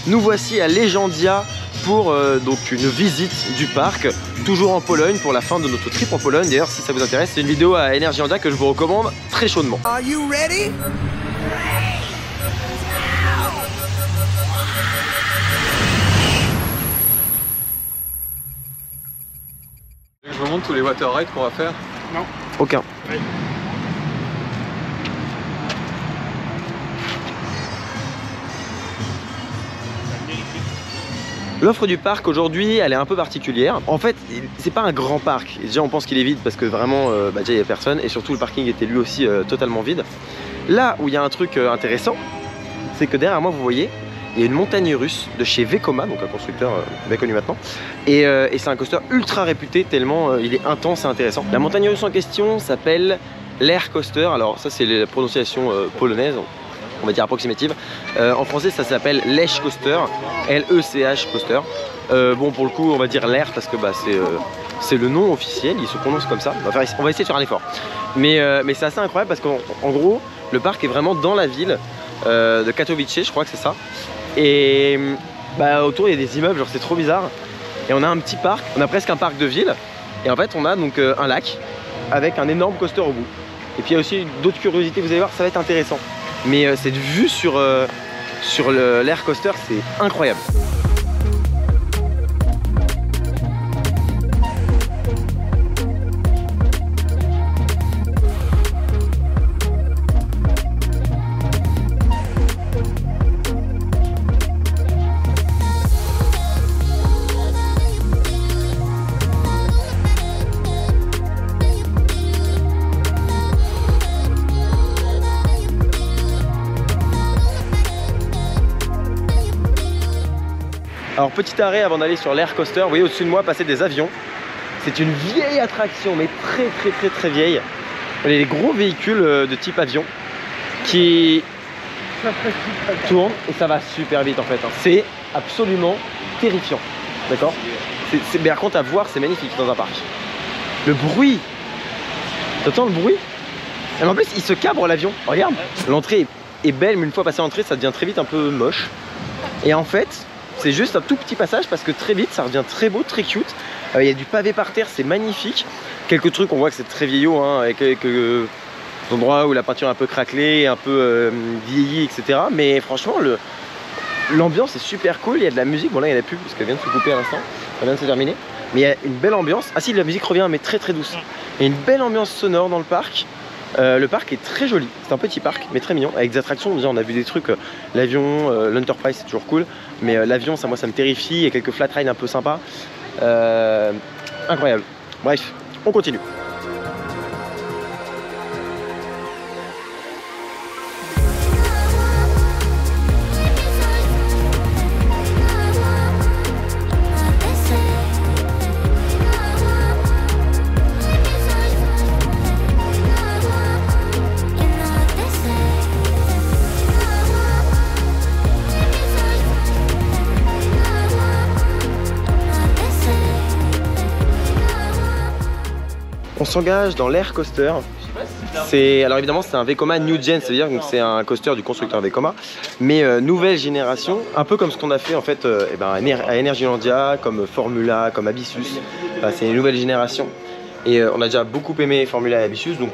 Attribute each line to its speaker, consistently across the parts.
Speaker 1: Nous voici à Legendia pour donc une visite du parc, toujours en Pologne pour la fin de notre trip en Pologne. D'ailleurs, si ça vous intéresse, c'est une vidéo à Energylandia que je vous recommande très chaudement.
Speaker 2: Are you ready?
Speaker 3: Je vous montre tous les water rides qu'on va faire.
Speaker 4: Non.
Speaker 1: Aucun.
Speaker 4: Oui.
Speaker 1: L'offre du parc aujourd'hui, elle est un peu particulière. En fait, c'est pas un grand parc. Déjà, on pense qu'il est vide parce que vraiment, déjà, il n'y a personne. Et surtout, le parking était lui aussi totalement vide. Là où il y a un truc intéressant, c'est que derrière moi, vous voyez, il y a une montagne russe de chez Vekoma, donc un constructeur bien connu maintenant. Et c'est un coaster ultra réputé tellement il est intense et intéressant. La montagne russe en question s'appelle l'Air Coaster. Alors ça, c'est la prononciation polonaise, on va dire approximative. En français, ça s'appelle Lech Coaster, L-E-C-H Coaster. Bon, pour le coup, on va dire l'air parce que bah, c'est le nom officiel, il se prononce comme ça. On va essayer de faire un effort. Mais c'est assez incroyable parce qu'en gros, le parc est vraiment dans la ville de Katowice, je crois que c'est ça. Et bah, autour, il y a des immeubles, genre c'est trop bizarre. Et on a un petit parc, on a presque un parc de ville. Et en fait, on a donc un lac avec un énorme coaster au bout. Et puis il y a aussi d'autres curiosités, vous allez voir, ça va être intéressant. Mais cette vue sur l'air coaster, c'est incroyable. Alors petit arrêt avant d'aller sur l'air coaster, vous voyez au-dessus de moi passer des avions. C'est une vieille attraction, mais très vieille. Il y a des gros véhicules de type avion qui tournent et ça va super vite en fait. C'est absolument terrifiant, d'accord. Mais par contre à voir c'est magnifique dans un parc. Le bruit, t'entends le bruit? Et en plus il se cabre l'avion, regarde. L'entrée est belle mais une fois passé l'entrée ça devient très vite un peu moche. Et en fait c'est juste un tout petit passage parce que très vite ça devient très beau, très cute. Il y a du pavé par terre, c'est magnifique. Quelques trucs, on voit que c'est très vieillot, hein, avec quelques endroits où la peinture est un peu craquelée, un peu vieillie, etc. Mais franchement, l'ambiance est super cool. Il y a de la musique, bon là il y en a plus parce qu'elle vient de se couper à l'instant, elle vient de se terminer. Mais il y a une belle ambiance. Ah si, la musique revient mais très douce. Il y a une belle ambiance sonore dans le parc. Le parc est très joli, c'est un petit parc mais très mignon avec des attractions. Déjà on a vu des trucs, l'avion, l'Enterprise c'est toujours cool, mais l'avion ça moi ça me terrifie. Il y a quelques flat rides un peu sympas, incroyable. Bref, on continue. On s'engage dans l'air coaster. Alors évidemment c'est un Vekoma New Gen, c'est-à-dire que c'est un coaster du constructeur Vekoma, mais nouvelle génération, un peu comme ce qu'on a fait en fait à Energylandia, comme Formula, comme Abyssus. C'est une nouvelle génération. Et on a déjà beaucoup aimé Formula et Abyssus, donc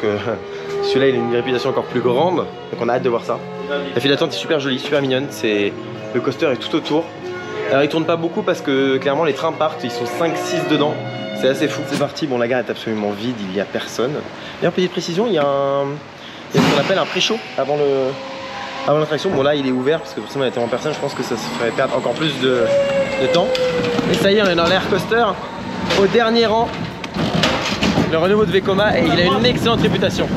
Speaker 1: celui-là il a une réputation encore plus grande, donc on a hâte de voir ça. La file d'attente est super jolie, super mignonne, le coaster est tout autour. Alors il tourne pas beaucoup parce que clairement les trains partent, ils sont 5-6 dedans. C'est assez fou. C'est parti, bon la gare est absolument vide, il n'y a personne. D'ailleurs petite précision, il y a ce qu'on appelle un pré-show avant l'attraction. Bon là il est ouvert parce que forcément il y a tellement personne, je pense que ça se ferait perdre encore plus de temps. Et ça y est, on est dans l'air coaster, au dernier rang, le renouveau de Vekoma, et il a une excellente réputation.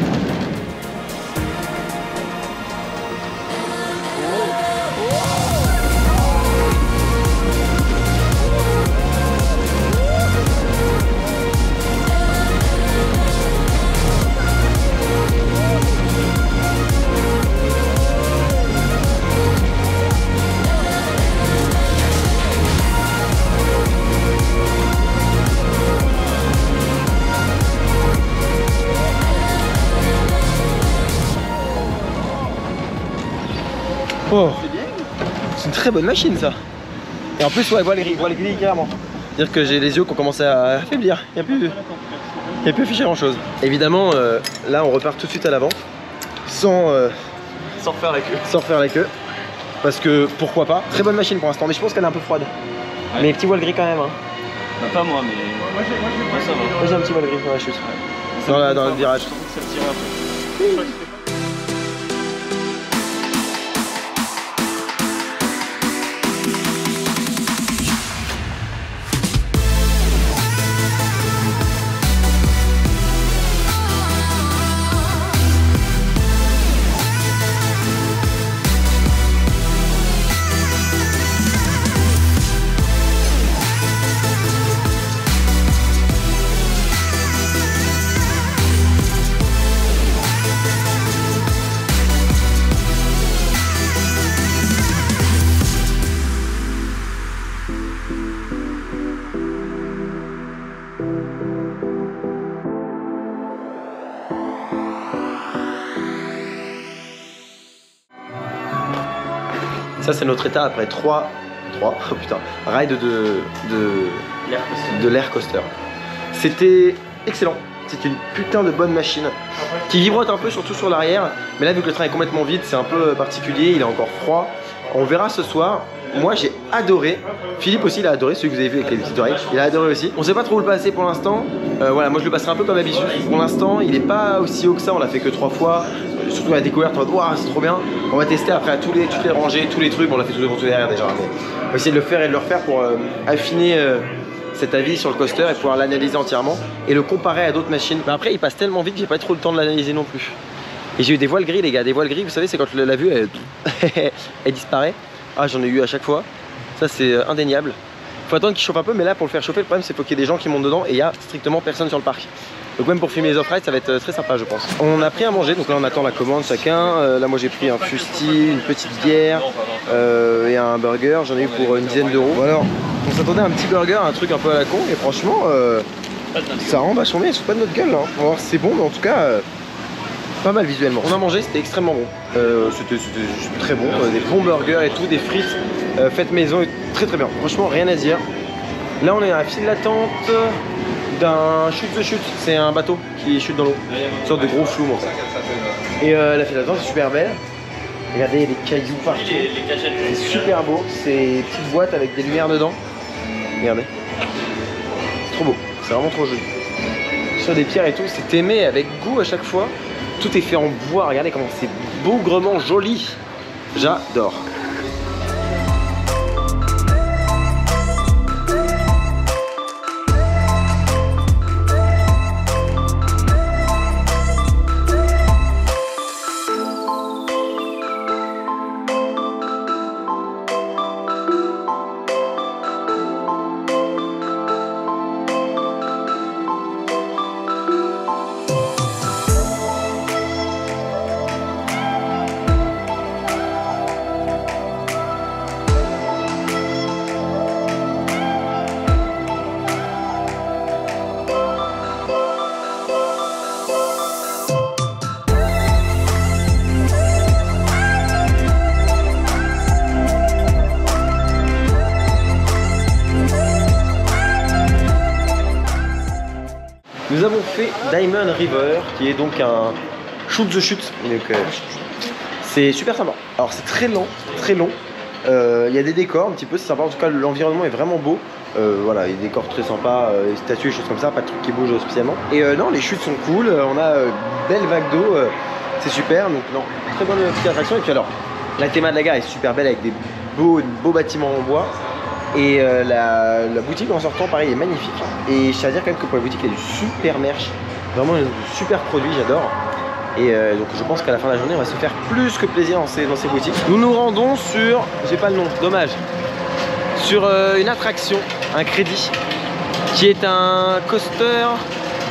Speaker 1: très bonne machine ça. Et en plus, ouais, voit les grilles carrément. C'est-à-dire que j'ai les yeux qui ont commencé à affaiblir. Il n'y a plus affiché grand chose. Évidemment, là on repart tout de suite à l'avant. Sans faire la queue. Sans faire la queue. Parce que pourquoi pas. Très bonne machine pour l'instant, mais je pense qu'elle est un peu froide. Ouais. Mais petit voile gris quand même. Hein.
Speaker 2: Bah, pas moi, mais moi ça va.
Speaker 1: Moi j'ai un petit voile gris dans la chute. Ouais. Dans le virage.
Speaker 2: Je trouve que ça tirait un peu.
Speaker 1: Ça c'est notre état après 3 oh putain, rides de l'air coaster. C'était excellent, c'est une putain de bonne machine qui vibrote un peu surtout sur l'arrière. Mais là vu que le train est complètement vide, c'est un peu particulier, il est encore froid. On verra ce soir. Moi j'ai adoré, Philippe aussi il a adoré, celui que vous avez vu avec les petites oreilles, il a adoré aussi. On sait pas trop où le passer pour l'instant, voilà, moi je le passerai un peu comme d'habitude. Pour l'instant il est pas aussi haut que ça, on l'a fait que 3 fois. Surtout à la découverte, on va voir, c'est trop bien. On va tester après à toutes les rangées, tous les trucs, on l'a fait tout devant tout derrière déjà. Mais on va essayer de le faire et de le refaire pour affiner cet avis sur le coaster et pouvoir l'analyser entièrement et le comparer à d'autres machines. Mais après il passe tellement vite que j'ai pas trop le temps de l'analyser non plus. Et j'ai eu des voiles gris les gars, des voiles gris, vous savez c'est quand la vue elle disparaît. Ah j'en ai eu à chaque fois, ça c'est indéniable. Faut attendre qu'il chauffe un peu, mais là pour le faire chauffer, le problème c'est qu'il y ait des gens qui montent dedans et il y a strictement personne sur le parc. Donc même pour filmer les off-rides ça va être très sympa je pense. On a pris à manger, donc là on attend la commande chacun. Là moi j'ai pris un fusti, une petite bière et un burger, j'en ai eu pour une dizaine d'euros. Bon, alors on s'attendait à un petit burger, un truc un peu à la con, et franchement ça rend vachement bien, ils sont pas de notre gueule là. On va voir si c'est bon, mais en tout cas pas mal visuellement. On a mangé, c'était extrêmement bon. C'était très bon, des bons burgers et tout, des frites faites maison, très très bien. Franchement rien à dire. Là on est à la file d'attente d'un chute de chute, c'est un bateau qui chute dans l'eau, une sorte de gros flou en fait. Et la file d'attente est super belle. Regardez, il y a des cailloux partout, c'est super beau, c'est petites boîtes avec des lumières dedans. Regardez, c'est trop beau, c'est vraiment trop joli. Sur des pierres et tout, c'est aimé avec goût à chaque fois. Tout est fait en bois, regardez comment c'est bougrement joli. J'adore. Nous avons fait Diamond River, qui est donc un shoot the chute. C'est super sympa. Alors c'est très lent, très long. Il y a des décors un petit peu, c'est sympa. En tout cas, l'environnement est vraiment beau. Voilà, il y a des décors très sympas, des statues, des choses comme ça, pas de trucs qui bougent spécialement. Et non, les chutes sont cool. On a belle vague d'eau, c'est super. Donc non, très bonne petite attraction. Et puis alors, la théma de la gare est super belle avec des beaux bâtiments en bois. Et la boutique en sortant pareil est magnifique. Et je tiens à dire quand même que pour la boutique il y a du super merch. Vraiment un super produit, j'adore. Et donc je pense qu'à la fin de la journée on va se faire plus que plaisir dans ces boutiques. Nous nous rendons sur, j'ai pas le nom, dommage, sur une attraction, un crédit, qui est un coaster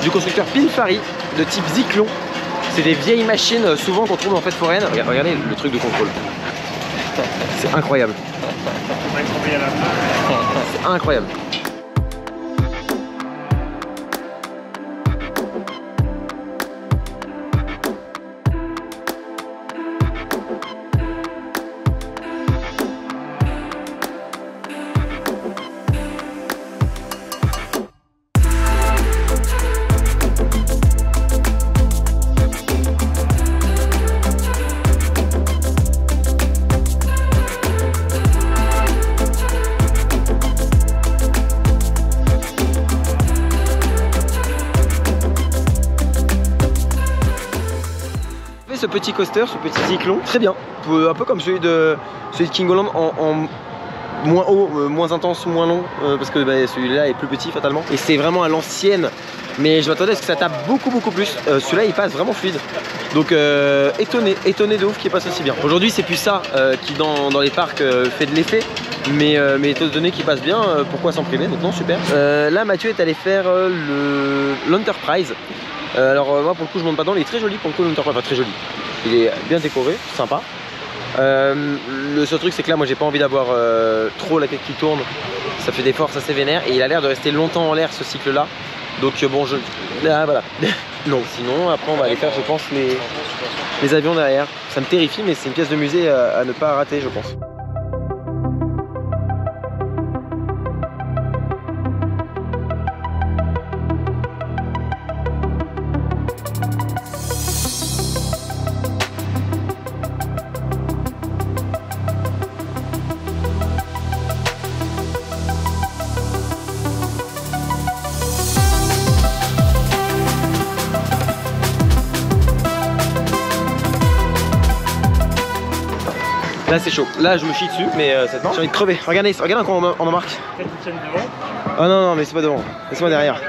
Speaker 1: du constructeur Pinfari de type Zyklon. C'est des vieilles machines souvent qu'on trouve en fête foraine. Regardez le truc de contrôle. C'est incroyable. C'est incroyable. petit coaster, ce petit cyclon, très bien, un peu comme celui de King Holland en moins haut, moins intense, moins long, parce que bah, celui-là est plus petit fatalement. Et c'est vraiment à l'ancienne, mais je m'attendais à ce que ça tape beaucoup plus. Celui-là il passe vraiment fluide. Donc étonné de ouf qu'il passe aussi bien. Aujourd'hui c'est plus ça qui dans les parcs fait de l'effet. Mais étant donné qu'il passe bien, pourquoi s'en priver? Donc non, super. Là Mathieu est allé faire l'Enterprise. Alors moi pour le coup je monte pas dedans, il est très joli pour le coup l'Enterprise, enfin très joli. Il est bien décoré, sympa. Le seul truc c'est que là moi j'ai pas envie d'avoir trop la tête qui tourne, ça fait des forces assez vénères et il a l'air de rester longtemps en l'air ce cycle là, donc bon voilà. Non, sinon après on va aller faire je pense les avions derrière, ça me terrifie mais c'est une pièce de musée à ne pas rater je pense. Là c'est chaud, là je me chie dessus mais j'ai envie de crever. Regardez quand on embarque. Oh non mais c'est pas devant, laisse-moi derrière.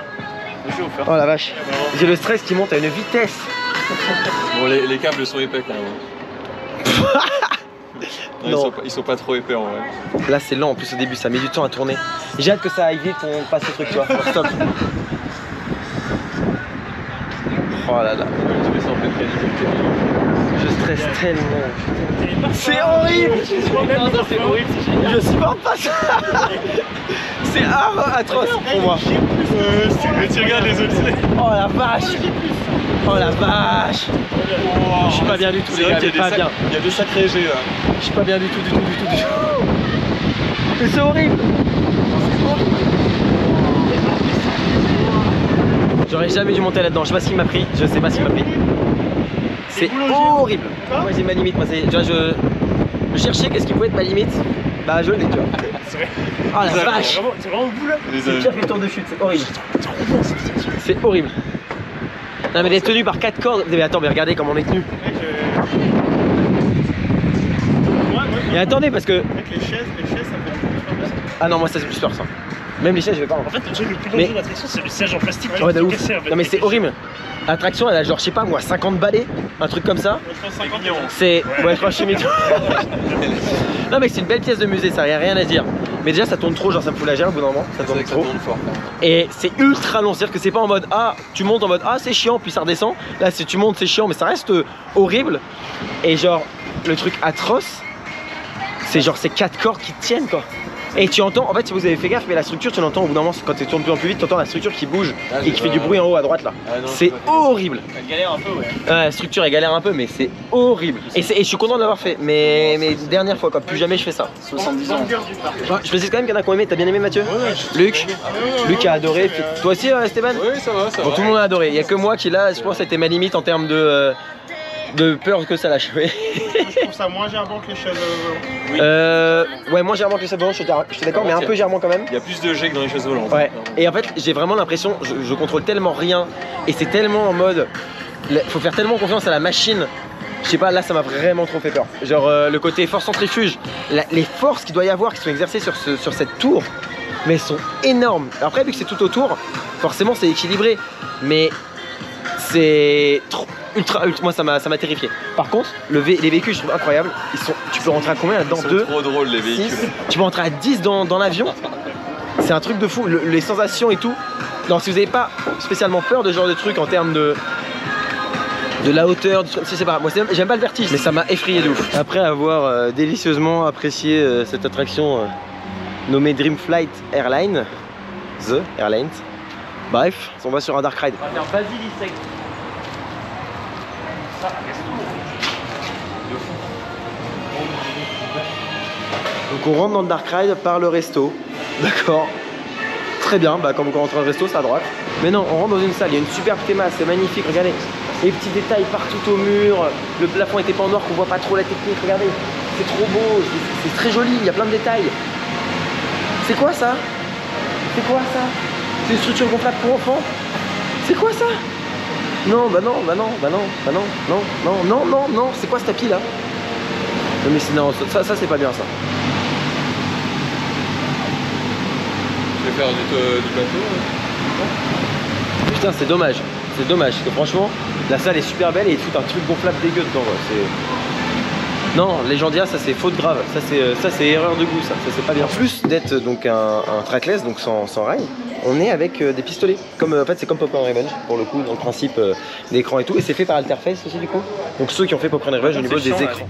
Speaker 1: Oh la vache, j'ai le stress qui monte à une vitesse.
Speaker 3: Bon les câbles sont épais quand même. Non, ils sont pas trop épais en vrai.
Speaker 1: Là c'est lent en plus au début, ça met du temps à tourner. J'ai hâte que ça aille vite, on passe le truc tu vois. Stop. Oh là là.
Speaker 3: Tu fais ça en fait
Speaker 1: je stresse tellement. C'est horrible.
Speaker 2: C'est horrible, c'est génial.
Speaker 1: Je supporte pas ça. C'est atroce pour moi.
Speaker 2: Mais tu regardes les autres.
Speaker 1: Oh la vache. Oh la vache. Je suis pas bien du tout les gars, pas bien.
Speaker 3: Il y a deux sacrés G là.
Speaker 1: Je suis pas bien du tout. Mais c'est horrible. J'aurais jamais dû monter là-dedans, je sais pas ce qui m'a pris, je sais pas ce qui m'a pris. C'est horrible. Moi j'ai ma limite, moi tu vois, je cherchais qu'est-ce qui pouvait être ma limite. Bah je l'ai tu vois. Oh la vache.
Speaker 2: C'est vraiment au bout là.
Speaker 1: C'est pire que le tour de chute, c'est horrible. C'est horrible. Non mais d'être tenu par 4 cordes. Mais attends mais regardez comment on est tenu. Et attendez parce que.
Speaker 2: Avec les chaises ça fait.
Speaker 1: Ah non moi ça c'est plus peur ça. Même les chaises je vais pas.
Speaker 2: En fait le truc le plus dangereux de l'attraction c'est le siège en plastique.
Speaker 1: Ouais de ouf. Non mais c'est horrible. L'attraction elle a genre je sais pas moi 50 balais, un truc comme ça. C'est. Ouais je crois que je suis mytho. Non mais c'est une belle pièce de musée, ça y a rien à dire. Mais déjà ça tourne trop, genre ça me fout la gère au bout d'un moment. Ça tourne trop. Et c'est ultra long, c'est-à-dire que c'est pas en mode ah tu montes en mode ah c'est chiant puis ça redescend. Là si tu montes c'est chiant mais ça reste horrible. Et genre le truc atroce, c'est genre ces 4 cordes qui tiennent quoi. Et tu entends, en fait si vous avez fait gaffe, mais la structure tu l'entends au bout d'un moment, quand tu tournes de plus en plus vite, tu entends la structure qui bouge et qui fait du bruit en haut à droite là. C'est horrible.
Speaker 2: Elle galère un peu ouais.
Speaker 1: La structure elle galère un peu mais c'est horrible. Et je suis content de l'avoir fait, mais dernière fois quoi, plus jamais je fais ça.
Speaker 2: 70 ans.
Speaker 1: Je précise quand même qu'il y en a qui ont aimé, t'as bien aimé Mathieu? Luc a adoré, toi aussi Stéban?
Speaker 3: Oui ça va.
Speaker 1: Bon tout le monde a adoré, il n'y a que moi qui là, je pense que c'était ma limite en termes de peur que ça lâche.
Speaker 2: Je trouve ça moins germant que les chaises volantes.
Speaker 1: Ouais, moins germant que les chaises volantes, je suis d'accord, mais un peu germant quand même.
Speaker 3: Il y a plus de G que dans les chaises volantes.
Speaker 1: Ouais, et en fait, j'ai vraiment l'impression, je contrôle tellement rien, et c'est tellement en mode, faut faire tellement confiance à la machine. Je sais pas, là ça m'a vraiment trop fait peur. Genre le côté force centrifuge, les forces qu'il doit y avoir qui sont exercées sur cette tour, mais elles sont énormes. Après, vu que c'est tout autour, forcément c'est équilibré, mais c'est trop. Ultra, moi ça m'a terrifié. Par contre, les véhicules je trouve incroyables. Tu peux rentrer à combien là-dedans? 2,
Speaker 3: trop drôles les véhicules.
Speaker 1: 6, tu peux rentrer à 10 dans l'avion. C'est un truc de fou, les sensations et tout. Donc si vous n'avez pas spécialement peur de ce genre de truc en termes de la hauteur, je sais pas, moi j'aime pas le vertige, mais ça m'a effrayé de ouf. Après avoir délicieusement apprécié cette attraction nommée Dream Flight Airlines, The Airlines. Bref, on va sur un dark ride.
Speaker 2: On va faire Basilisek.
Speaker 1: Donc on rentre dans le dark ride par le resto. D'accord. Très bien, bah quand vous rentrez dans le resto c'est à droite. Mais non, on rentre dans une salle, il y a une superbe théma, c'est magnifique, regardez. Les petits détails partout au mur, le plafond était pas en noir qu'on voit pas trop la technique, regardez. C'est trop beau, c'est très joli, il y a plein de détails. C'est quoi ça? C'est quoi ça? C'est une structure gonflable pour enfants? C'est quoi ça? Non, bah non, bah non, bah non, bah non, non, non, non, non, non, c'est quoi ce tapis là? Non mais non, ça c'est pas bien ça.
Speaker 3: Je vais faire du bateau.
Speaker 1: Putain, c'est dommage, parce que franchement, la salle est super belle et ils te foutent un truc gonflable dégueu dedans. Non, Legendia, ça c'est faute grave, ça c'est erreur de goût, ça c'est pas bien. En plus d'être donc un trackless, donc sans rail, on est avec des pistolets. Comme, en fait c'est comme Popcorn Revenge pour le coup dans le principe d'écran et tout, et c'est fait par Alterface aussi du coup. Donc ceux qui ont fait Popcorn Revenge au niveau des écrans.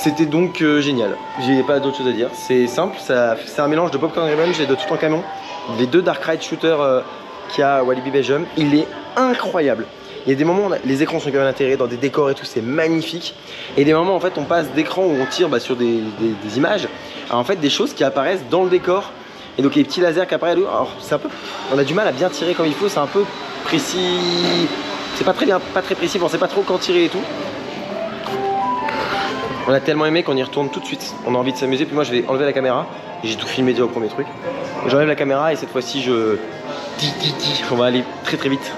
Speaker 1: C'était donc génial, j'ai pas d'autre chose à dire, c'est simple, c'est un mélange de Popcorn Revenge et de Toutankhamon, les deux Dark Ride shooters qu'il y a à Walibi Belgium, il est incroyable. Il y a des moments où les écrans sont quand même intégrés dans des décors et tout, c'est magnifique. Et des moments en fait on passe d'écran où on tire sur des images à en fait des choses qui apparaissent dans le décor. Et donc les petits lasers qui apparaissent, alors c'est un peu, on a du mal à bien tirer comme il faut, c'est un peu précis, c'est pas très bien, pas très précis, on sait pas trop quand tirer et tout. On a tellement aimé qu'on y retourne tout de suite. On a envie de s'amuser. Puis moi, je vais enlever la caméra. J'ai tout filmé déjà au premier truc. J'enlève la caméra et cette fois-ci, on va aller très très vite.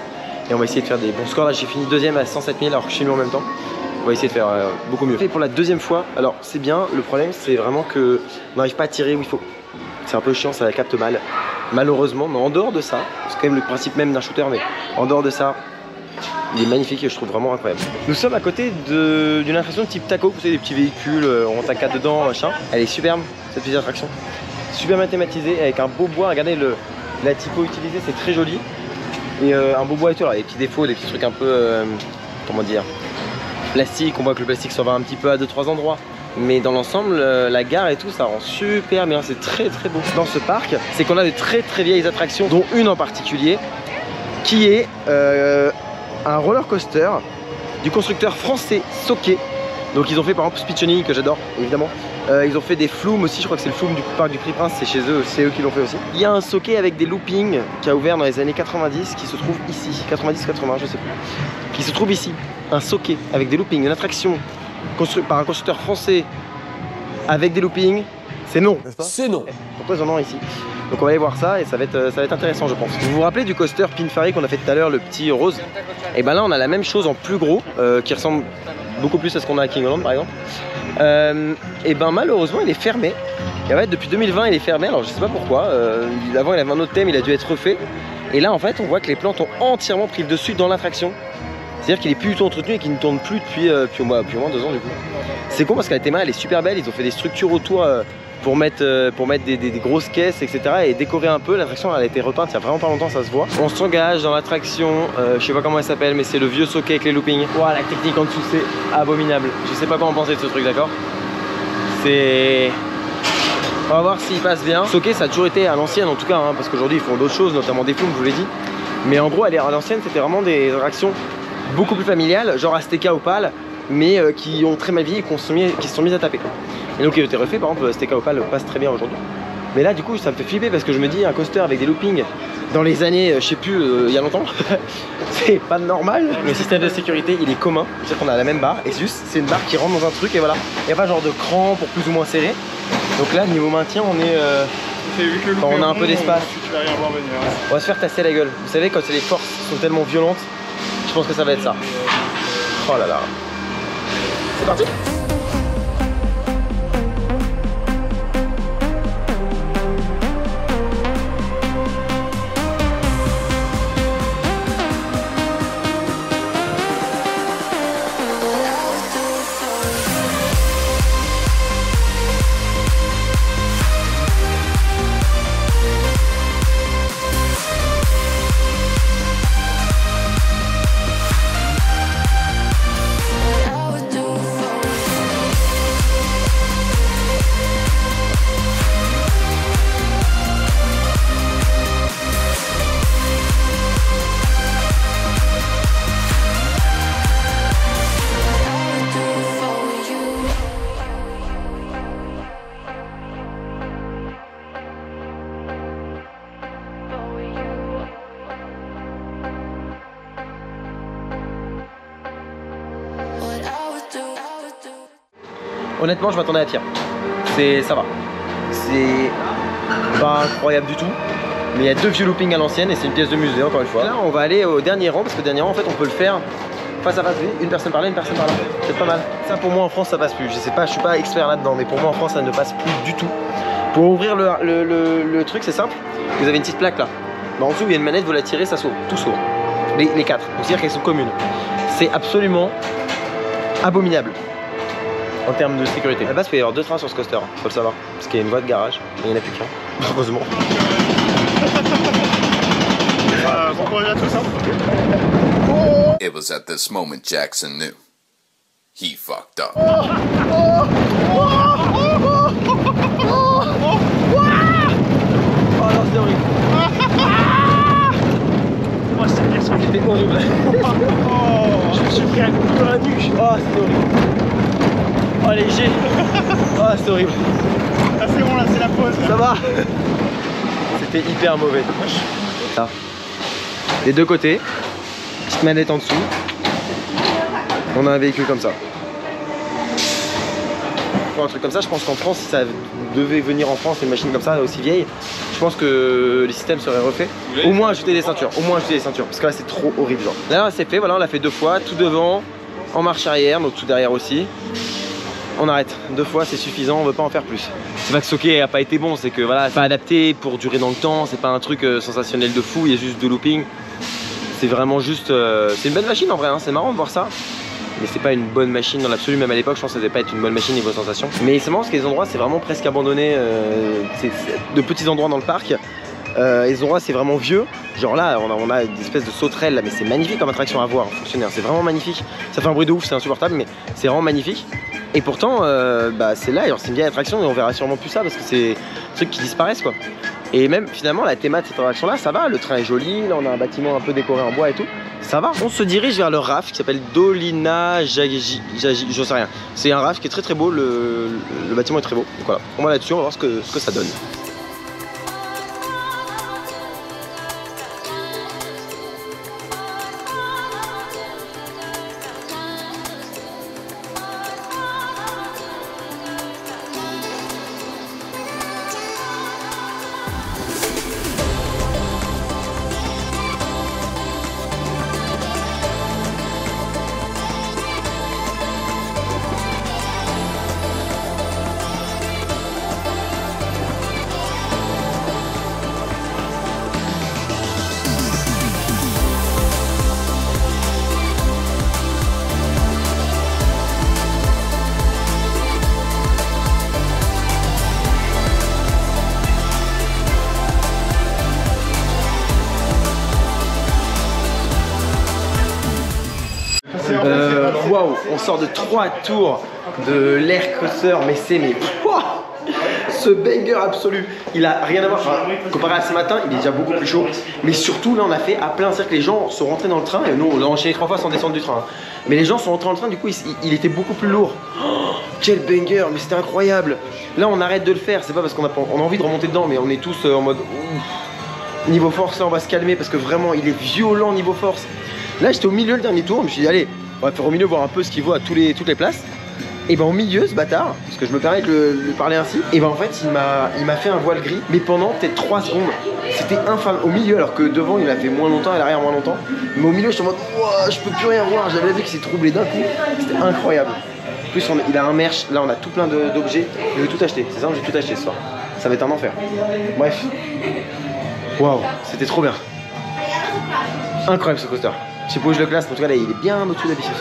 Speaker 1: Et on va essayer de faire des bons scores. Là, j'ai fini deuxième à 107 000 alors que je suis mis en même temps. On va essayer de faire beaucoup mieux. Et pour la deuxième fois, alors c'est bien. Le problème, c'est vraiment que on n'arrive pas à tirer où il faut. C'est un peu chiant, ça la capte mal. Malheureusement, mais en dehors de ça, c'est quand même le principe même d'un shooter, mais en dehors de ça, il est magnifique et je trouve vraiment incroyable. Nous sommes à côté d'une attraction de type taco, vous savez, des petits véhicules, on t'a 4 dedans, machin. Elle est superbe, cette petite attraction. Super bien thématisée, avec un beau bois. Regardez la typo utilisée, c'est très joli. Et un beau bois et tout. Alors, des petits défauts, des petits trucs un peu, comment dire, plastique. On voit que le plastique s'en va un petit peu à 2-3 endroits. Mais dans l'ensemble, la gare et tout, ça rend super bien. C'est très très beau. Dans ce parc, c'est qu'on a de très très vieilles attractions, dont une en particulier, qui est un roller coaster du constructeur français Soké. Donc ils ont fait par exemple Speed que j'adore évidemment. Ils ont fait des flumes aussi, je crois que c'est le flume du parc du Prix Prince, c'est chez eux, c'est eux qui l'ont fait aussi. Il y a un Soké avec des loopings qui a ouvert dans les années 90 qui se trouve ici, 90-80 je sais plus, qui se trouve ici. Un Soké avec des loopings, une attraction construite par un constructeur français avec des loopings, c'est non.
Speaker 4: C'est non.
Speaker 1: Pourquoi ils en ont ici? Donc on va aller voir ça et ça va être intéressant je pense. Vous vous rappelez du coaster Pininfarina qu'on a fait tout à l'heure, le petit rose? Et ben là on a la même chose en plus gros, qui ressemble beaucoup plus à ce qu'on a à King Holland par exemple. Et ben malheureusement il est fermé. Et ouais, depuis 2020 il est fermé, alors je sais pas pourquoi. Avant il avait un autre thème, il a dû être refait. Et là en fait on voit que les plantes ont entièrement pris le dessus dans l'attraction. C'est-à-dire qu'il est plus du tout entretenu et qu'il ne tourne plus depuis au moins 2 ans du coup. C'est con parce que la théma elle est super belle, ils ont fait des structures autour pour mettre des grosses caisses, etc. et décorer un peu. L'attraction elle a été repeinte il y a vraiment pas longtemps, ça se voit. On s'engage dans l'attraction, je sais pas comment elle s'appelle, mais c'est le vieux Soké avec les loopings. Ouah, la technique en dessous c'est abominable. Je sais pas quoi en penser de ce truc, d'accord? C'est... On va voir s'il passe bien. Soké ça a toujours été à l'ancienne en tout cas, hein, parce qu'aujourd'hui ils font d'autres choses, notamment des films, je vous l'ai dit. Mais en gros, à l'ancienne c'était vraiment des attractions beaucoup plus familiales, genre Azteca Opal, mais qui ont très mal vieilli et qui se sont mis à taper. Et donc il a été refait, par exemple Azteca Opal passe très bien aujourd'hui. Mais là du coup ça me fait flipper parce que je me dis un coaster avec des loopings dans les années, je sais plus, il y a longtemps, c'est pas normal. Le système de sécurité il est commun, c'est-à-dire qu'on a la même barre et juste c'est une barre qui rentre dans un truc et voilà. Il n'y a pas genre de cran pour plus ou moins serrer. Donc là niveau maintien on est... on a un peu d'espace. On va se faire tasser la gueule. Vous savez quand les forces sont tellement violentes, je pense que ça va être ça. Oh là là. C'est parti. Honnêtement, je m'attendais à pire. Ça va. C'est pas incroyable du tout. Mais il y a 2 vieux loopings à l'ancienne et c'est une pièce de musée encore une fois. Là, on va aller au dernier rang parce que le dernier rang, en fait, on peut le faire face à face. Une personne par là, une personne par là. C'est pas mal. Ça, pour moi, en France, ça passe plus. Je sais pas, je suis pas expert là-dedans, mais pour moi, en France, ça ne passe plus du tout. Pour ouvrir le truc, c'est simple. Vous avez une petite plaque là. Bah, en dessous, il y a une manette, vous la tirez, ça s'ouvre. Tout s'ouvre. Les 4. Donc, c'est-à-dire qu'elles sont communes. C'est absolument abominable en termes de sécurité. À la base, il peut y avoir 2 trains sur ce coaster, faut le savoir. Parce qu'il y a une voie de garage, mais il n'y en a plus qu'un. Heureusement.
Speaker 2: Bon courage à tous, hein.
Speaker 4: It was at this moment Jackson knew. He fucked up.
Speaker 1: Oh non, c'était horrible. C'était horrible. Je me suis pris un coup dans la nuque. Oh, c'était horrible. Oh, léger. Oh, c'était horrible.
Speaker 2: Ah, c'est bon, là, c'est la pause.
Speaker 1: Ça va. C'était hyper mauvais. Là. Les 2 côtés. Petite manette en dessous. On a un véhicule comme ça. Pour un truc comme ça, je pense qu'en France, si ça devait venir en France, une machine comme ça, aussi vieille, je pense que les systèmes seraient refaits. Au moins ajouter des ceintures, parce que là c'est trop horrible genre. Là c'est fait, voilà, on l'a fait 2 fois, tout devant, en marche arrière, donc tout derrière aussi. On arrête, 2 fois c'est suffisant, on veut pas en faire plus. C'est pas que Soké a pas été bon, c'est que voilà, c'est pas adapté pour durer dans le temps, c'est pas un truc sensationnel de fou, il y a juste 2 loopings. C'est vraiment juste, c'est une bonne machine en vrai, hein, c'est marrant de voir ça. Mais c'est pas une bonne machine dans l'absolu, même à l'époque je pense que ça devait pas être une bonne machine niveau sensation. Mais c'est marrant parce que les endroits c'est vraiment presque abandonné, c'est de petits endroits dans le parc. Les endroits c'est vraiment vieux, genre là on a des espèces de sauterelles là, mais c'est magnifique comme attraction à voir, fonctionnaire, c'est vraiment magnifique. Ça fait un bruit de ouf, c'est insupportable mais c'est vraiment magnifique. Et pourtant c'est là, c'est une vieille attraction et on verra sûrement plus ça parce que c'est des trucs qui disparaissent quoi. Et même finalement la théma de cette attraction là ça va, le train est joli, là on a un bâtiment un peu décoré en bois et tout. Ça va. On se dirige vers le raft qui s'appelle Dolina Jaji, je sais rien. C'est un raft qui est très très beau, le bâtiment est très beau. Donc voilà, on va là-dessus, on va voir ce que ça donne. Waouh, on sort de 3 tours de l'air coaster, mais ce banger absolu, il a rien à voir, enfin, comparé à ce matin, il est déjà beaucoup plus chaud. Mais surtout là on a fait à plein cercle, les gens sont rentrés dans le train et nous on a enchaîné 3 fois sans descendre du train. Mais les gens sont rentrés dans le train, du coup il était beaucoup plus lourd. Oh, quel banger, mais c'était incroyable. Là on arrête de le faire, c'est pas parce qu'on a envie de remonter dedans, mais on est tous en mode ouf. Niveau force là on va se calmer parce que vraiment il est violent niveau force. Là j'étais au milieu le dernier tour, je me suis dit allez, on va faire au milieu voir un peu ce qu'il vaut à toutes les places. Et ben au milieu ce bâtard, parce que je me permets de lui parler ainsi, et ben en fait il m'a fait un voile gris, mais pendant peut-être 3 secondes. C'était infâme au milieu, alors que devant il a fait moins longtemps et à l'arrière moins longtemps. Mais au milieu je suis en mode wow, je peux plus rien voir, j'avais vu qu'il s'est troublé d'un coup. C'était incroyable. En plus il a un merch, là on a tout plein d'objets. Je vais tout acheter, c'est ça, j'ai tout acheté ce soir. Ça va être un enfer. Bref. Waouh, c'était trop bien. Incroyable ce coaster. Je sais pas où je le classe, mais en tout cas là il est bien au-dessus d'habitude.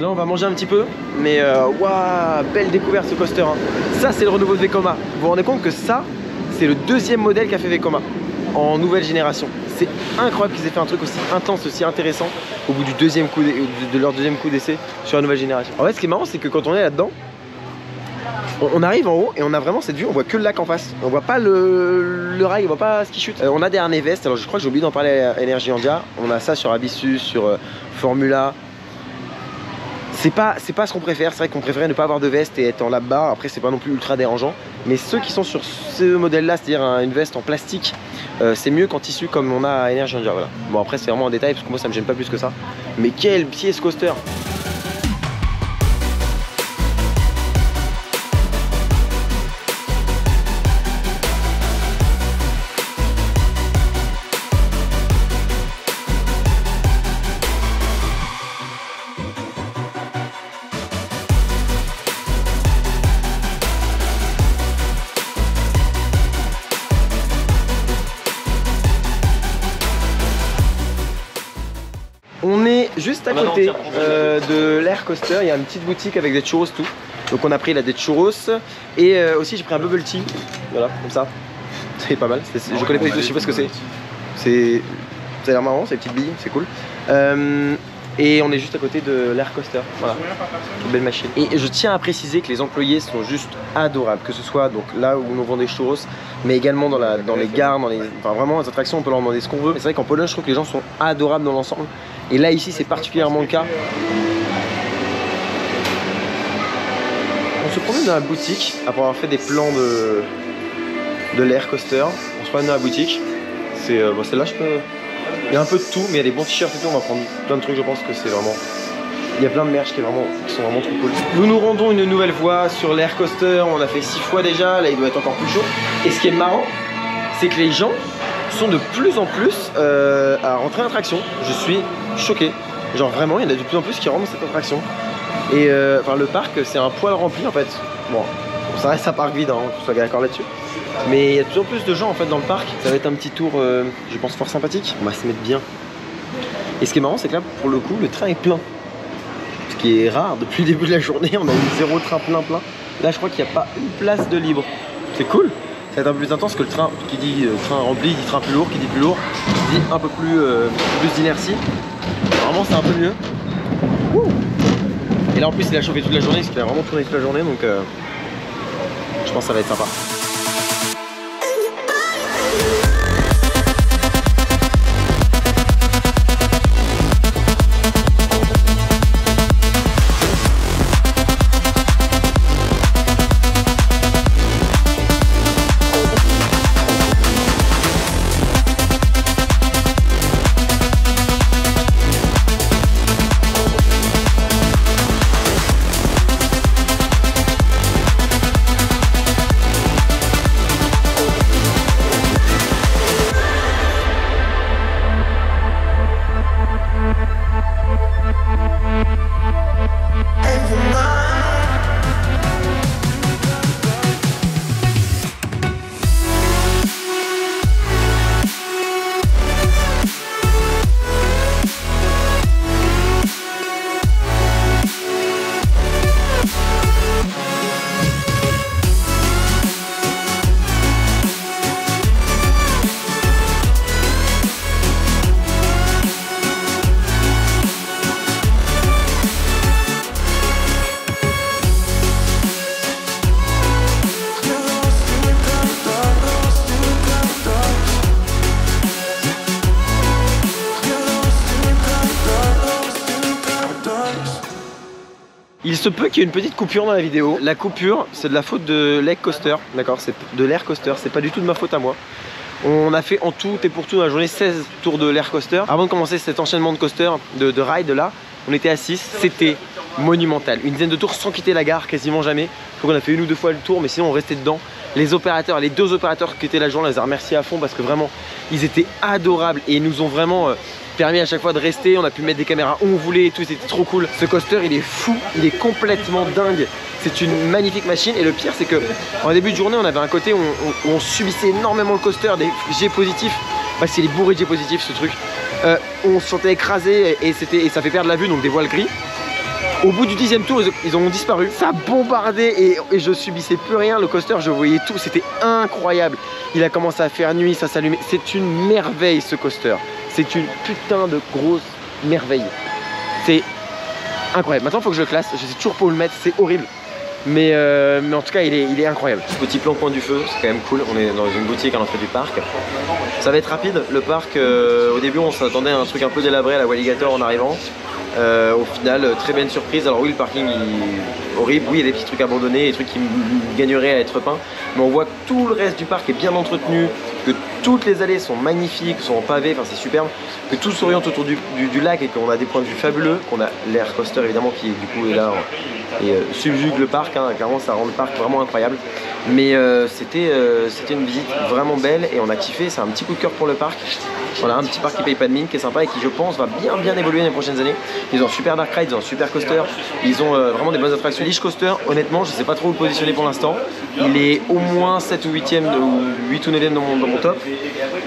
Speaker 1: là on va manger un petit peu, mais waouh, belle découverte ce coaster, hein. Ça c'est le renouveau de Vekoma. Vous vous rendez compte que ça, c'est le deuxième modèle qu'a fait Vekoma en nouvelle génération. C'est incroyable qu'ils aient fait un truc aussi intense, aussi intéressant au bout du deuxième coup de leur deuxième coup d'essai sur la nouvelle génération. En fait, ce qui est marrant, c'est que quand on est là-dedans, on arrive en haut et on a vraiment cette vue, on voit que le lac en face. On voit pas le rail, on voit pas ce qui chute. On a des harnais vestes, alors je crois que j'ai oublié d'en parler à Energy India. On a ça sur Abyssus, sur Formula. C'est pas ce qu'on préfère, c'est vrai qu'on préférait ne pas avoir de veste et être en là-bas. Après, c'est pas non plus ultra dérangeant. Mais ceux qui sont sur ce modèle-là, c'est-à-dire une veste en plastique, c'est mieux qu'en tissu comme on a à Energy India. Voilà. Bon, après, c'est vraiment en détail parce que moi, ça me gêne pas plus que ça. Mais quel pied ce coaster! On est juste à côté de l'Air Coaster, il y a une petite boutique avec des churros tout. Donc on a pris là des churros et aussi j'ai pris un bubble tea, voilà, comme ça. C'est pas mal, je connais pas du tout, je sais pas ce que c'est. Ça a l'air marrant, c'est des petites billes, c'est cool. Et on est juste à côté de l'Air Coaster, voilà, une belle machine. Et je tiens à préciser que les employés sont juste adorables, que ce soit donc là où on vend des churros, mais également dans les gares, enfin vraiment les attractions, on peut leur demander ce qu'on veut. Mais c'est vrai qu'en Pologne, je trouve que les gens sont adorables dans l'ensemble. Et là ici, c'est particulièrement le cas. On se promène dans la boutique après avoir fait des plans de l'Air Coaster. On se promène dans la boutique. C'est bon, celle-là, je peux. Il y a un peu de tout, mais il y a des bons t-shirts et tout. On va prendre plein de trucs. Je pense que c'est vraiment. Il y a plein de merch qui sont vraiment trop cool. Nous nous rendons une nouvelle fois sur l'Air Coaster. On a fait 6 fois déjà. Là, il doit être encore plus chaud. Et ce qui est marrant, c'est que les gens sont de plus en plus à rentrer en attraction. Je suis choqué. Genre vraiment, il y en a de plus en plus qui rentrent dans cette attraction. Et enfin, le parc, c'est un poil rempli en fait. Bon, ça reste un parc vide, hein, qu'on soit d'accord là-dessus. Mais il y a de plus en plus de gens en fait dans le parc. Ça va être un petit tour, je pense, fort sympathique. On va se mettre bien. Et ce qui est marrant, c'est que là, pour le coup, le train est plein. Ce qui est rare depuis le début de la journée. On a eu 0 train plein. Là, je crois qu'il n'y a pas une place de libre. C'est cool. Ça va être un peu plus intense que le train. Qui dit train rempli, dit train plus lourd. Qui dit plus lourd, dit un peu plus d'inertie. Vraiment, c'est un peu mieux. Ouh. Et là, en plus, il a chauffé toute la journée. Parce qu'il a vraiment tourné toute la journée. Donc, je pense que ça va être sympa. Il se peut qu'il y ait une petite coupure dans la vidéo. La coupure, c'est de la faute de l'Air Coaster, d'accord, c'est de l'Air Coaster, c'est pas du tout de ma faute à moi. On a fait en tout et pour tout dans la journée 16 tours de l'Air Coaster. Avant de commencer cet enchaînement de coaster, de ride là, on était à 6, c'était monumental. Une dizaine de tours sans quitter la gare, quasiment jamais. Je crois qu'on a fait 1 ou 2 fois le tour, mais sinon on restait dedans. Les opérateurs, les 2 opérateurs qui étaient là, on les a remerciés à fond parce que vraiment, ils étaient adorables et ils nous ont vraiment permis à chaque fois de rester. On a pu mettre des caméras où on voulait et tout, c'était trop cool. Ce coaster, il est fou, il est complètement dingue. C'est une magnifique machine et le pire, c'est que en début de journée, on avait un côté où on subissait énormément le coaster, des jets positifs. Parce qu'il est bourré de jets positifs ce truc. On se sentait écrasé et ça fait perdre la vue, donc des voiles gris. Au bout du 10e tour, ils ont disparu. Ça a bombardé et je subissais plus rien. Le coaster, je voyais tout. C'était incroyable. Il a commencé à faire nuit, ça s'allumait. C'est une merveille ce coaster. C'est une putain de grosse merveille. C'est incroyable. Maintenant, il faut que je le classe. Je sais toujours pas où le mettre. C'est horrible. Mais en tout cas, il est incroyable. Petit plan coin du feu, c'est quand même cool. On est dans une boutique à l'entrée du parc. Ça va être rapide. Le parc, au début, on s'attendait à un truc un peu délabré à la Walligator en arrivant. Au final, très belle surprise. Alors oui, le parking est horrible. Oui, il y a des petits trucs abandonnés, des trucs qui gagneraient à être peints. Mais on voit que tout le reste du parc est bien entretenu, que toutes les allées sont magnifiques, sont en pavé, enfin c'est superbe, que tout s'oriente autour du lac et qu'on a des points de vue fabuleux, qu'on a l'air coaster évidemment qui du coup est là et subjugue le parc, hein. Clairement ça rend le parc vraiment incroyable. Mais c'était une visite vraiment belle et on a kiffé, c'est un petit coup de cœur pour le parc. Voilà, un petit parc qui paye pas de mine, qui est sympa et qui je pense va bien évoluer dans les prochaines années. Ils ont un super dark ride, ils ont un super coaster, ils ont vraiment des bonnes attractions. Leash coaster, honnêtement je sais pas trop où le positionner pour l'instant. Il est au moins 7 ou 8e ou 8 ou 9e dans mon top.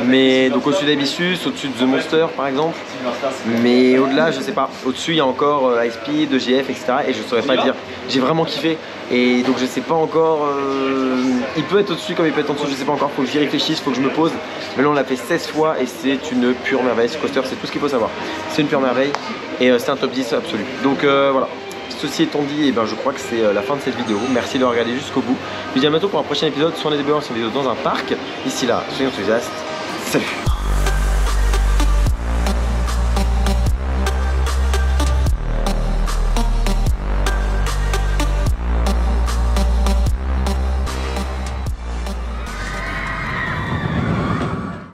Speaker 1: Mais donc au-dessus d'Abyssus, au-dessus de The Monster par exemple. Mais au-delà je sais pas. Au-dessus il y a encore High Speed, EGF, etc. Et je saurais pas dire. J'ai vraiment kiffé. Et donc je sais pas encore. Il peut être au-dessus comme il peut être en dessous, je sais pas encore. Faut que j'y réfléchisse, faut que je me pose. Mais là on l'a fait 16 fois et c'est une pure merveille. Ce coaster c'est tout ce qu'il faut savoir. C'est une pure merveille et c'est un top 10 absolu. Donc voilà. Ceci étant dit, eh ben, je crois que c'est la fin de cette vidéo. Merci de l'avoir regardé jusqu'au bout. Je vous dis à bientôt pour un prochain épisode, soit on est des vidéos dans un parc. D'ici là, soyez enthousiastes. Salut!